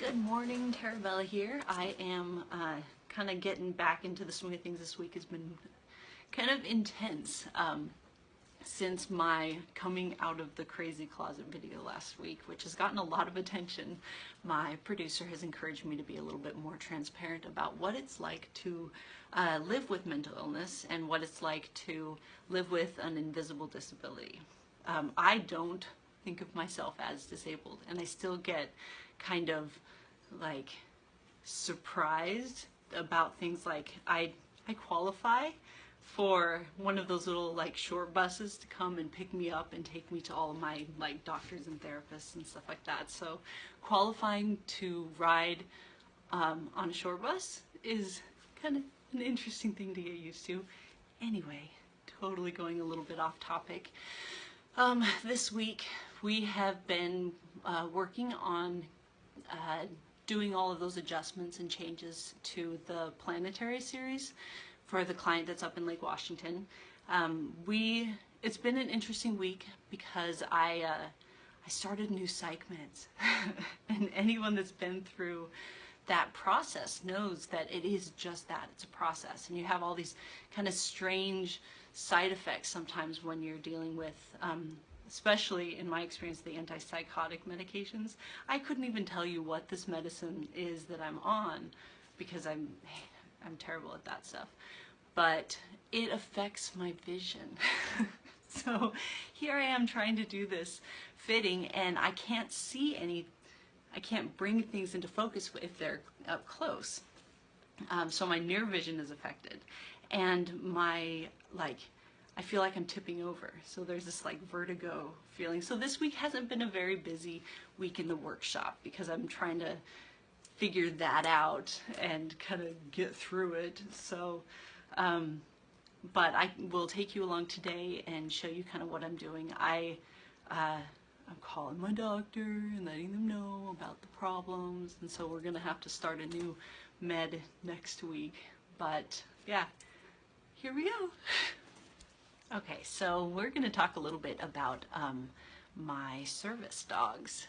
Good morning, Tarabella here. I am kind of getting back into the swing of things. This week has been kind of intense since my coming out of the crazy closet video last week, which has gotten a lot of attention. My producer has encouraged me to be a little bit more transparent about what it's like to live with mental illness and what it's like to live with an invisible disability. I don't think of myself as disabled, and I still get kind of like surprised about things like I qualify for one of those little like short buses to come and pick me up and take me to all of my like doctors and therapists and stuff like that. So qualifying to ride on a short bus is kind of an interesting thing to get used to. Anyway, totally going a little bit off topic. This week we have been working on doing all of those adjustments and changes to the planetary series for the client that's up in Lake Washington. It's been an interesting week because I started new psych meds and anyone that's been through that process knows that it is just that. It's a process, and you have all these kind of strange side effects sometimes when you're dealing with especially in my experience, the antipsychotic medications. I couldn't even tell you what this medicine is that I'm on because I'm terrible at that stuff. But it affects my vision. So here I am trying to do this fitting, and I can't see I can't bring things into focus if they're up close. So my near vision is affected, and I feel like I'm tipping over. So there's this like vertigo feeling. So this week hasn't been a very busy week in the workshop because I'm trying to figure that out and kind of get through it. So, but I will take you along today and show you kind of what I'm doing. I'm calling my doctor and letting them know about the problems. And so we're gonna have to start a new med next week. But yeah, here we go. Okay, so we're going to talk a little bit about my service dogs,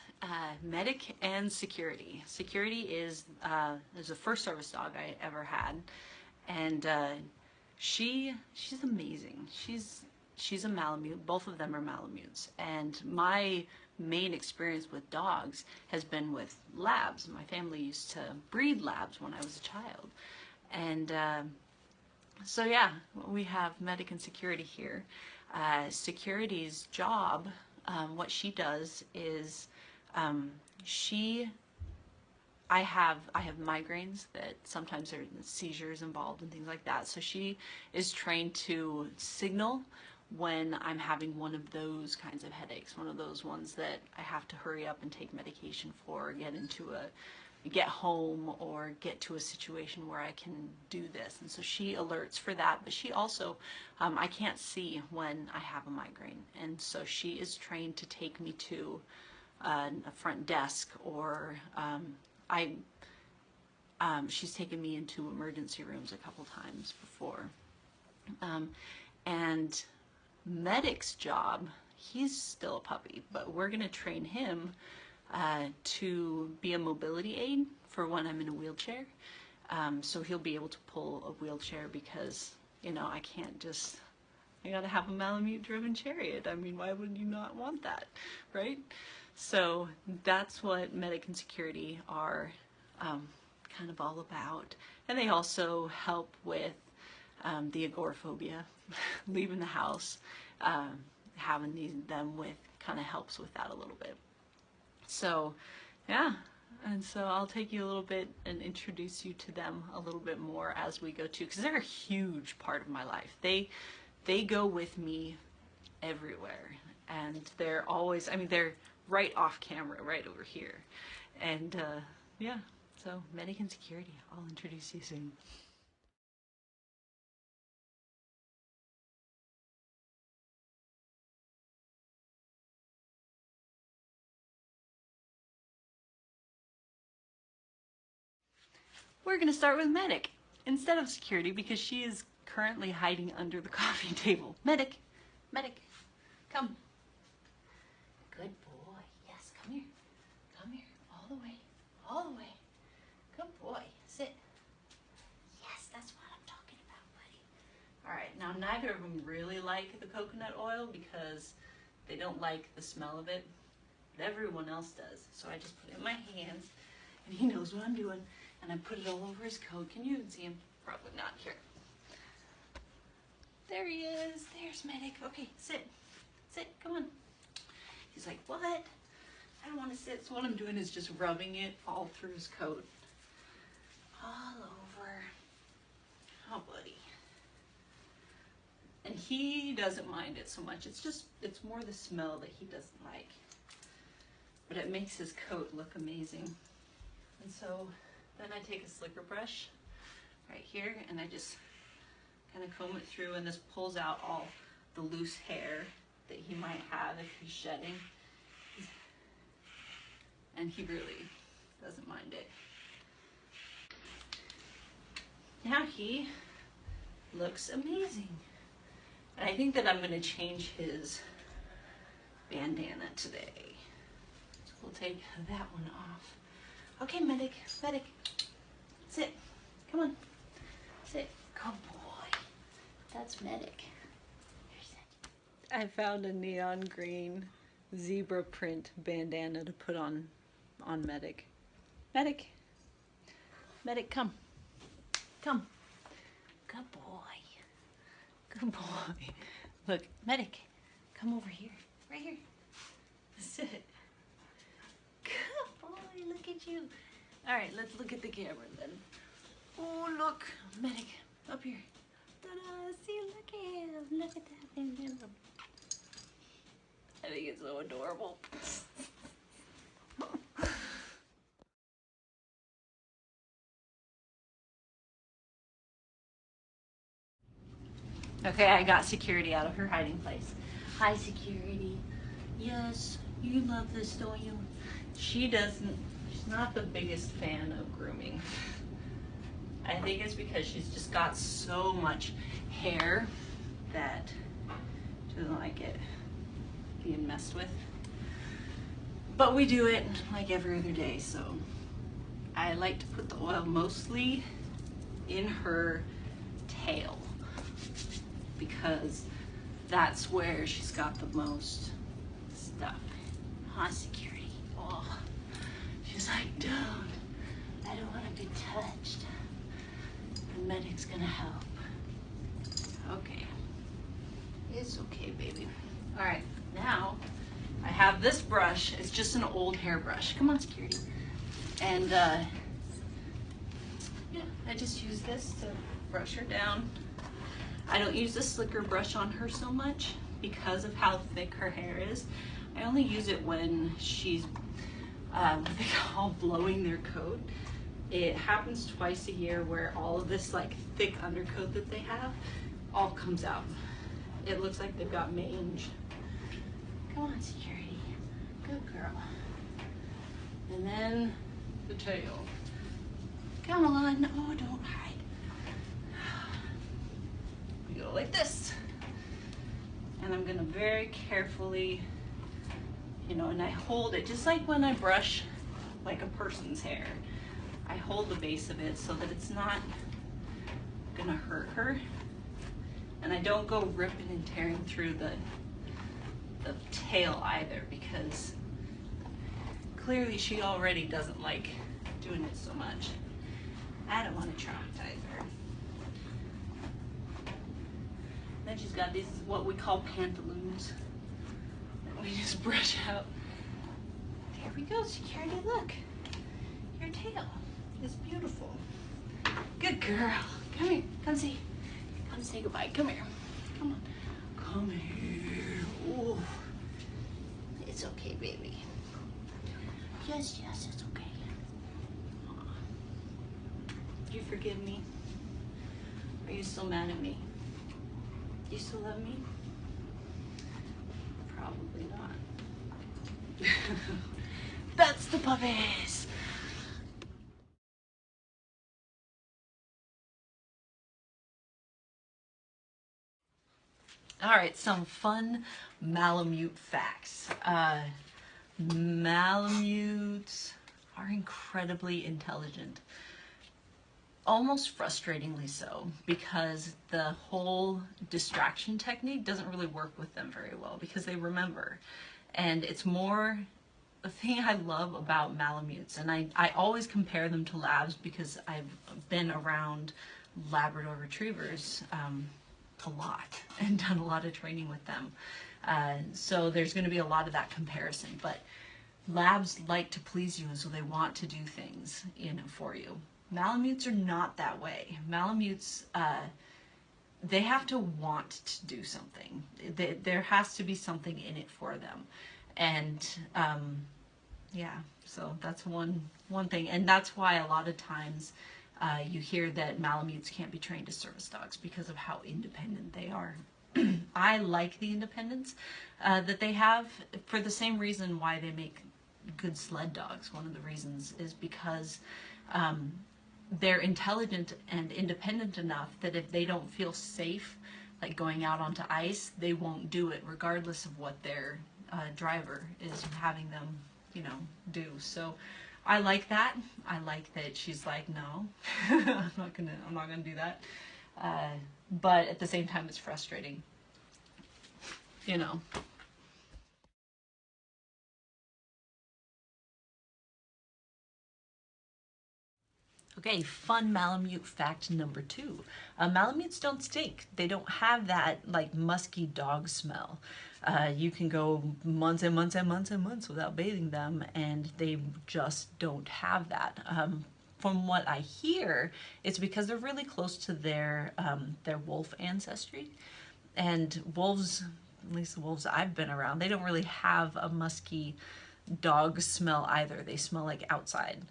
Medic and Security. Security is the first service dog I ever had, and she's amazing. She's a Malamute. Both of them are Malamutes, and my main experience with dogs has been with labs. My family used to breed labs when I was a child, and so yeah, we have Medic and Security here. Security's job, what she does is, I have migraines that sometimes there are seizures involved and things like that. So she is trained to signal when I'm having one of those kinds of headaches, one of those ones that I have to hurry up and take medication for, get home or get to a situation where I can do this. And so she alerts for that, but she also, I can't see when I have a migraine. And so she is trained to take me to a front desk, or she's taken me into emergency rooms a couple times before. And Medic's job, he's still a puppy, but we're gonna train him to be a mobility aid for when I'm in a wheelchair. So he'll be able to pull a wheelchair because, you know, I gotta have a Malamute driven chariot. I mean, why would you not want that, right? So that's what Medic and Security are kind of all about. And they also help with the agoraphobia, leaving the house, having them with kind of helps with that a little bit. So yeah, and so I'll take you a little bit and introduce you to them a little bit more as we go too, because they're a huge part of my life. They go with me everywhere, and they're always, I mean, they're right off camera, right over here. And yeah, so Medic and Security, I'll introduce you soon. We're going to start with Medic instead of Security because she is currently hiding under the coffee table. Medic, Medic, come. Good boy. Yes, come here. Come here. All the way. All the way. like the coconut oil because they don't like the smell of it, but everyone else does. So I just put it in my hands, and he knows what I'm doing, and I put it all over his coat. Can you even see him? Probably not. Here. There he is. There's Medic. Okay, sit. Sit. Come on. He's like, what? I don't want to sit. So what I'm doing is just rubbing it all through his coat. All over. Oh, buddy. And he doesn't mind it so much. It's more the smell that he doesn't like. But it makes his coat look amazing. And so then I take a slicker brush right here and I just kind of comb it through, and this pulls out all the loose hair that he might have if he's shedding. And he really doesn't mind it. Now he looks amazing. And I think that I'm going to change his bandana today. So we'll take that one off. Okay, Medic, Medic, sit. Come on, sit. Good boy. That's Medic. I found a neon green zebra print bandana to put on Medic. Medic, Medic, come. Come. Good boy. Good boy. Look, Medic, come over here. Right here. Sit. Good boy, look at you. All right, let's look at the camera then. Oh, look, Medic, up here. Ta-da, see, look at him. Look at that bandana. I think it's so adorable. Okay, I got Security out of her hiding place. Hi, Security. Yes, you love this, don't you? She's not the biggest fan of grooming. I think it's because she's just got so much hair that she doesn't like it being messed with. But we do it like every other day, so I like to put the oil mostly in her tail because that's where she's got the most stuff. Huh, Security? Oh, she's like, I don't want to be touched. The Medic's gonna help. Okay. It's okay, baby. All right, now I have this brush. It's just an old hairbrush. Come on, Security. And yeah, I just use this to brush her down. I don't use the slicker brush on her so much because of how thick her hair is. I only use it when she's what they call blowing their coat. It happens twice a year where all of this like thick undercoat that they have all comes out. It looks like they've got mange. Come on, Security. Good girl. And then the tail. Come on. Oh, don't hide. We go like this. And I'm gonna very carefully, and I hold it just like when I brush like a person's hair. I hold the base of it so that it's not gonna hurt her. And I don't go ripping and tearing through the tail either, because clearly she already doesn't like doing it so much. I don't want to traumatize her. Then she's got these, what we call pantaloons, that we just brush out. There we go, Security, look. Your tail is beautiful. Good girl. Come here, come see. Come say goodbye, come here. Come on, come here. Ooh. It's okay, baby. Yes, it's okay. Do you forgive me? Are you still mad at me? Do you still love me? Probably not. That's the puppies. All right, some fun Malamute facts. Malamutes are incredibly intelligent. almost frustratingly so, because the whole distraction technique doesn't really work with them very well because they remember. And it's more a thing I love about Malamutes, and I always compare them to Labs because I've been around Labrador Retrievers a lot and done a lot of training with them. So there's going to be a lot of that comparison, but Labs like to please you, and so they want to do things, you know, for you. Malamutes are not that way. Malamutes, they have to want to do something. There has to be something in it for them. And yeah, so that's one thing. And that's why a lot of times you hear that Malamutes can't be trained as service dogs because of how independent they are. I like the independence that they have for the same reason why they make good sled dogs. One of the reasons is because they're intelligent and independent enough that if they don't feel safe, like going out onto ice, they won't do it regardless of what their driver is having them, you know, do. So I like that. I like that she's like, no, I'm not gonna do that. But at the same time, it's frustrating, you know. Okay, fun Malamute fact number 2. Malamutes don't stink. They don't have that like musky dog smell. You can go months and months and months and months without bathing them, and they just don't have that. From what I hear, it's because they're really close to their wolf ancestry, and wolves, at least the wolves I've been around, they don't really have a musky dog smell either. They smell like outside.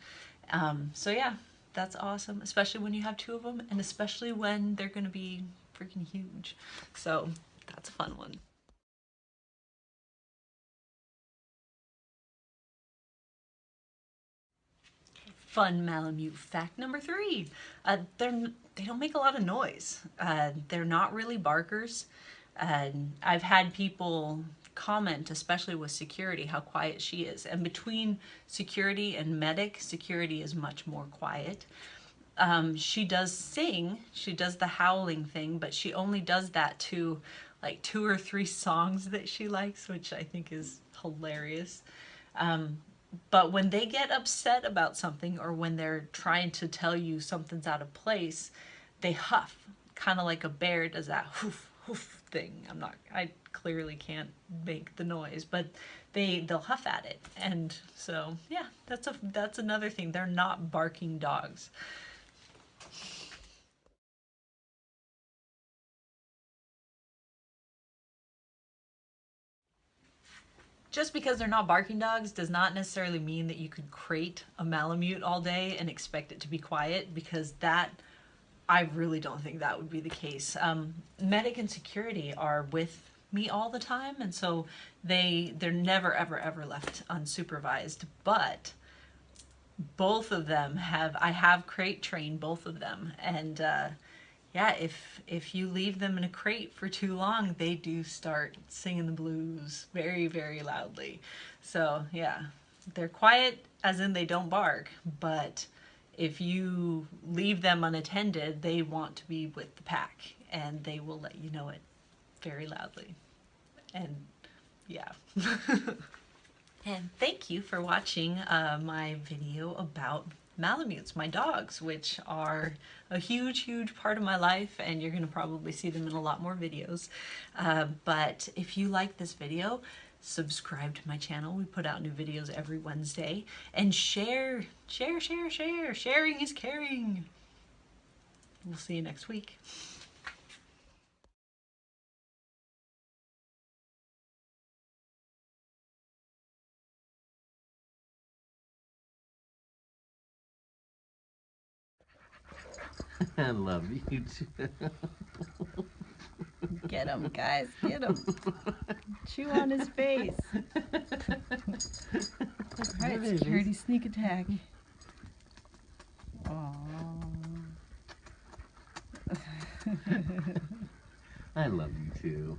So yeah, that's awesome, especially when you have 2 of them, and especially when they're going to be freaking huge. So that's a fun one. Fun Malamute fact number 3. They don't make a lot of noise. They're not really barkers. I've had people comment, especially with Security, how quiet she is. And between Security and Medic, Security is much more quiet. She does sing, she does the howling thing, but she only does that to like 2 or 3 songs that she likes, which I think is hilarious. But when they get upset about something, or when they're trying to tell you something's out of place, they huff, kind of like a bear does that hoof hoof thing. I clearly can't make the noise, but they'll huff at it. And so yeah, that's another thing. They're not barking dogs. Just because they're not barking dogs does not necessarily mean that you could crate a Malamute all day and expect it to be quiet, because that, I really don't think that would be the case. Medic and Security are with me all the time, and so they're never ever ever left unsupervised. But both of them I have crate trained both of them, and yeah, if you leave them in a crate for too long, they do start singing the blues very, very loudly. So yeah, they're quiet as in they don't bark, but if you leave them unattended, they want to be with the pack, and they will let you know it very loudly. And yeah. And thank you for watching my video about Malamutes, my dogs, which are a huge, huge part of my life, and you're going to probably see them in a lot more videos. But if you like this video, subscribe to my channel. We put out new videos every Wednesday. And share, share, share, share. Sharing is caring. We'll see you next week. I love you too. Get him, guys, get him. Chew on his face. Alright, Security sneak attack. Aww. I love you too.